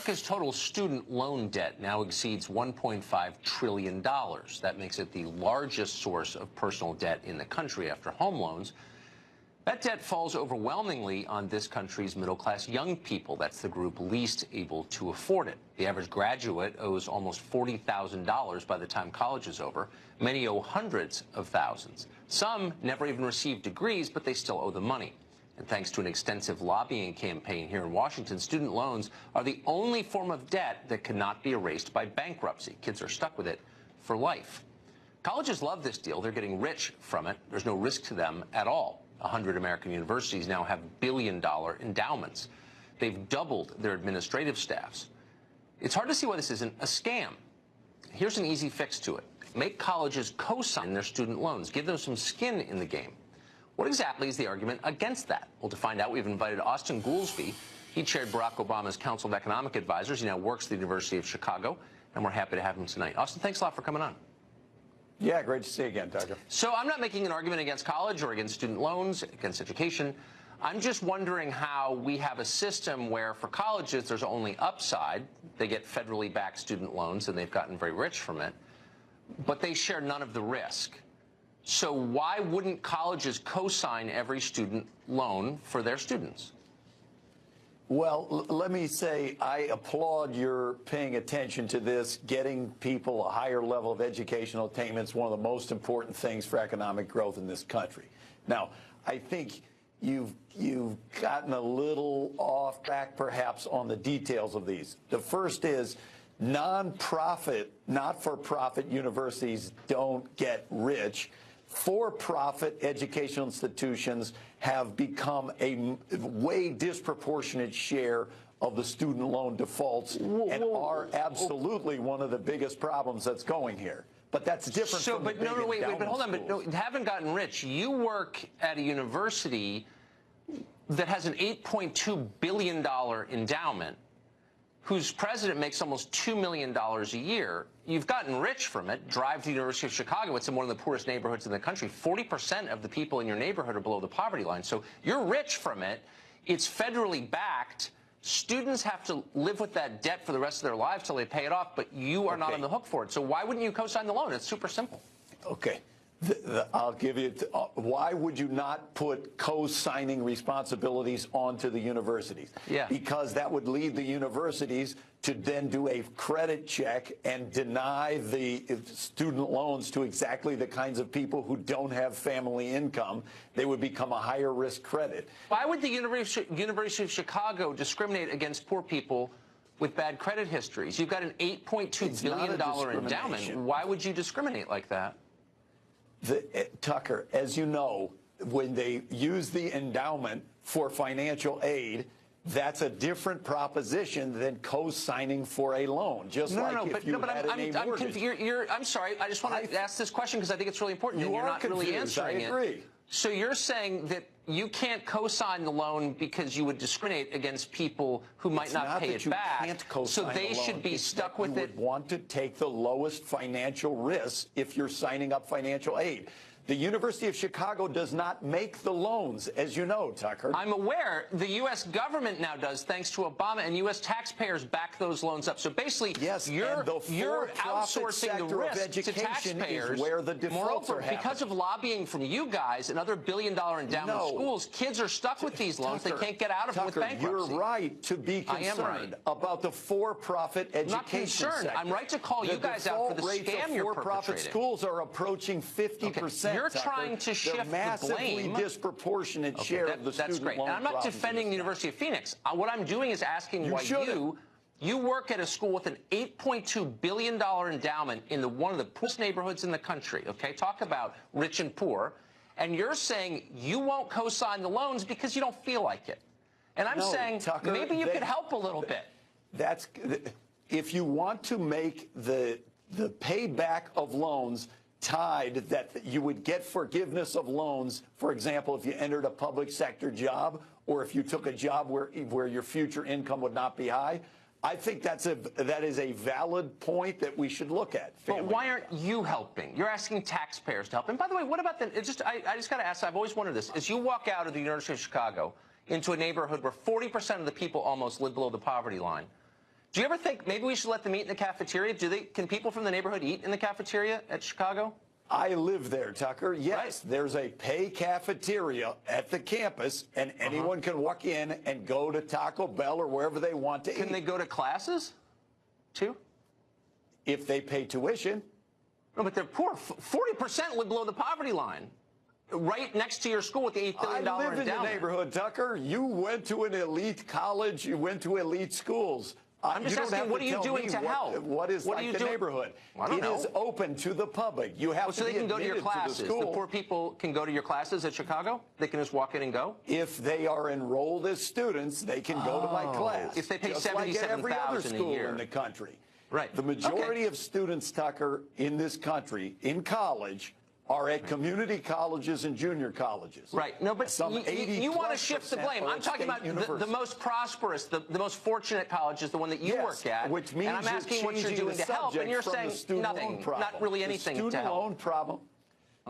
America's total student loan debt now exceeds $1.5 trillion. That makes it the largest source of personal debt in the country after home loans. That debt falls overwhelmingly on this country's middle-class young people. That's the group least able to afford it. The average graduate owes almost $40,000 by the time college is over. Many owe hundreds of thousands. Some never even received degrees, but they still owe the money. And thanks to an extensive lobbying campaign here in Washington, student loans are the only form of debt that cannot be erased by bankruptcy. Kids are stuck with it for life. Colleges love this deal. They're getting rich from it. There's no risk to them at all. 100 American universities now have billion-dollar endowments. They've doubled their administrative staffs. It's hard to see why this isn't a scam. Here's an easy fix to it. Make colleges co-sign their student loans. Give them some skin in the game. What exactly is the argument against that? Well, to find out, we've invited Austin Goolsbee. He chaired Barack Obama's Council of Economic Advisors. He now works at the University of Chicago, and we're happy to have him tonight. Austin, thanks a lot for coming on. Yeah, great to see you again, Tucker. So I'm not making an argument against college or against student loans, against education. I'm just wondering how we have a system where for colleges there's only upside. They get federally backed student loans, and they've gotten very rich from it, but they share none of the risk. So why wouldn't colleges co-sign every student loan for their students? Well, let me say I applaud your paying attention to this. Getting people a higher level of educational attainment is one of the most important things for economic growth in this country. Now, I think you've gotten a little off track, perhaps, on the details of these. The first is nonprofit, not-for-profit universities don't get rich. For-profit educational institutions have become a way disproportionate share of the student loan defaults and are absolutely one of the biggest problems that's going here. But that's different from the big endowment wait, but hold on, schools. but haven't gotten rich. You work at a university that has an $8.2 billion endowment, whose president makes almost $2 million a year. You've gotten rich from it. Drive to the University of Chicago. It's in one of the poorest neighborhoods in the country. 40% of the people in your neighborhood are below the poverty line. So you're rich from it. It's federally backed. Students have to live with that debt for the rest of their lives till they pay it off, but you are not on the hook for it. So why wouldn't you co-sign the loan? It's super simple. Okay. I'll give you, why would you not put co-signing responsibilities onto the universities? Yeah. Because that would lead the universities to then do a credit check and deny the student loans to exactly the kinds of people who don't have family income. They would become a higher risk credit. Why would the University of Chicago discriminate against poor people with bad credit histories? You've got an $8.2 billion endowment. Why would you discriminate like that? Tucker, as you know, when they use the endowment for financial aid, that's a different proposition than co-signing for a loan. Just I'm sorry. I just want to ask this question because I think it's really important. You're not really answering it. I agree. So you're saying that you can't co-sign the loan because you would discriminate against people who might not pay it back. So they should be stuck with it. You would want to take the lowest financial risk if you're signing up financial aid. The University of Chicago does not make the loans, as you know, Tucker. I'm aware. The U.S. government now does, thanks to Obama, and U.S. taxpayers back those loans up. So basically, yes, you're outsourcing the risk to taxpayers. Is where the defaults are happening. Because of lobbying from you guys and other billion-dollar endowment schools, kids are stuck with these loans. They can't get out of them with bankruptcy. You're right to be concerned about the for-profit education sector. I'm right to call you guys out for the scam you're perpetrating. For-profit schools are approaching 50%. You're trying to shift the blame. Massively disproportionate share of the student loan. And I'm not defending the University of Phoenix. What I'm doing is asking why you work at a school with an $8.2 billion endowment in one of the poorest neighborhoods in the country. Okay, talk about rich and poor. And you're saying you won't co-sign the loans because you don't feel like it. And I'm saying, Tucker, maybe you could help a little bit. If you want to make the payback of loans tied, that you would get forgiveness of loans, for example, if you entered a public sector job or if you took a job where your future income would not be high, I think that is a valid point that we should look at. But why aren't you helping? You're asking taxpayers to help. And by the way, what about I just got to ask, I've always wondered this. As you walk out of the University of Chicago into a neighborhood where 40% of the people almost live below the poverty line, Do you ever think maybe we should let them eat in the cafeteria? Can people from the neighborhood eat in the cafeteria at Chicago? I live there, Tucker. Yes, right. There's a pay cafeteria at the campus, and anyone can walk in and go to Taco Bell or wherever they want to eat. Can they go to classes, too? If they pay tuition. No, but they're poor. 40% live below the poverty line. Right next to your school with the $8 billion endowment. I live in the neighborhood, Tucker. You went to an elite college. You went to elite schools. I'm just asking, what are you doing to help? What is like the neighborhood? It is open to the public. You have to so they can go to your admitted to classes. The poor people can go to your classes at Chicago? They can just walk in and go? If they are enrolled as students, they can go to my class. If they pay just like at every other $77,000 school a year in the country. Right. The majority of students, Tucker, in this country, in college, are at community colleges and junior colleges. Right. No, but you want to shift the blame. I'm talking about the most prosperous, the most fortunate college is the one that you work at. Which means and I'm asking what you're doing to help, and you're saying nothing, not really anything to help. The student loan problem,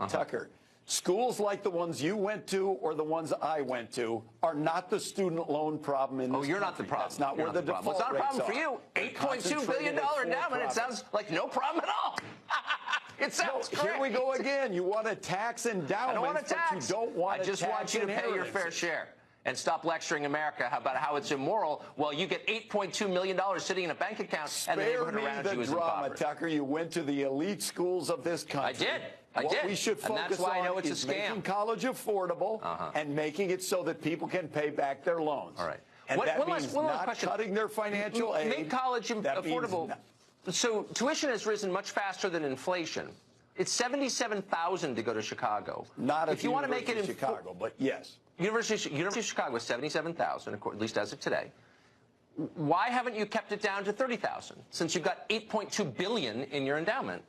Tucker, schools like the ones you went to or the ones I went to are not the student loan problem in this country. You're not the problem. That's not where the default rates are. It's not a problem for you. $8.2 billion endowment, it sounds like no problem at all. It sounds great. Here we go again. You want to tax endowments, I don't want to tax. But you don't want to tax I just want you to pay your fair share and stop lecturing America about how it's immoral while you get $8.2 million sitting in a bank account and the neighborhood around you is impoverished. Tucker. You went to the elite schools of this country. I did. What we should focus on is making college affordable and making it so that people can pay back their loans. All right. And that means not cutting their financial aid. Make college affordable. So tuition has risen much faster than inflation. It's $77,000 to go to Chicago. Not if you want to make it in Chicago, but yes. University of Chicago is $77,000, at least as of today. Why haven't you kept it down to $30,000 since you've got $8.2 billion in your endowment?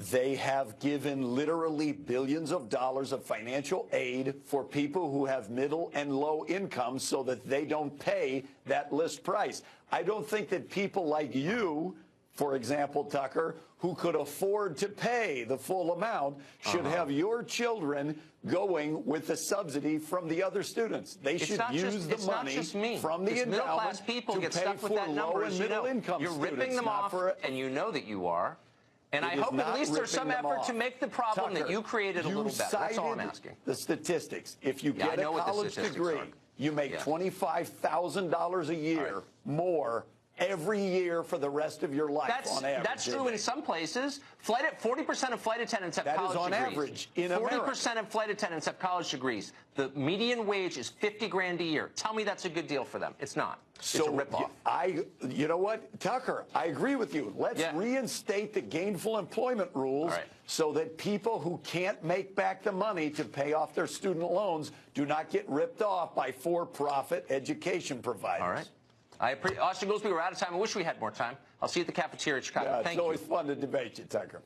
They have given literally billions of dollars of financial aid for people who have middle and low incomes so that they don't pay that list price. I don't think that people like you, for example, Tucker, who could afford to pay the full amount, should have your children going with the subsidy from the other students. They should use the money from the endowment middle-class people to get pay stuck with for that number, low and middle income You're students. ripping them off, and you know that you are. And I hope at least there's some effort to make the problem that you created a little better. That's all I'm asking. The statistics. If you get a college degree, you make $25,000 a year more every year for the rest of your life on average. That's true in some places. 40% of flight attendants have college degrees. That is on average in America. 40% of flight attendants have college degrees. The median wage is $50,000 a year. Tell me that's a good deal for them. It's not. It's a ripoff. You know what, Tucker, I agree with you. Let's reinstate the gainful employment rules so that people who can't make back the money to pay off their student loans do not get ripped off by for-profit education providers. All right. Austin Goolsbee, we're out of time. I wish we had more time. I'll see you at the cafeteria in Chicago. Thank you. It's always fun to debate you, Tucker.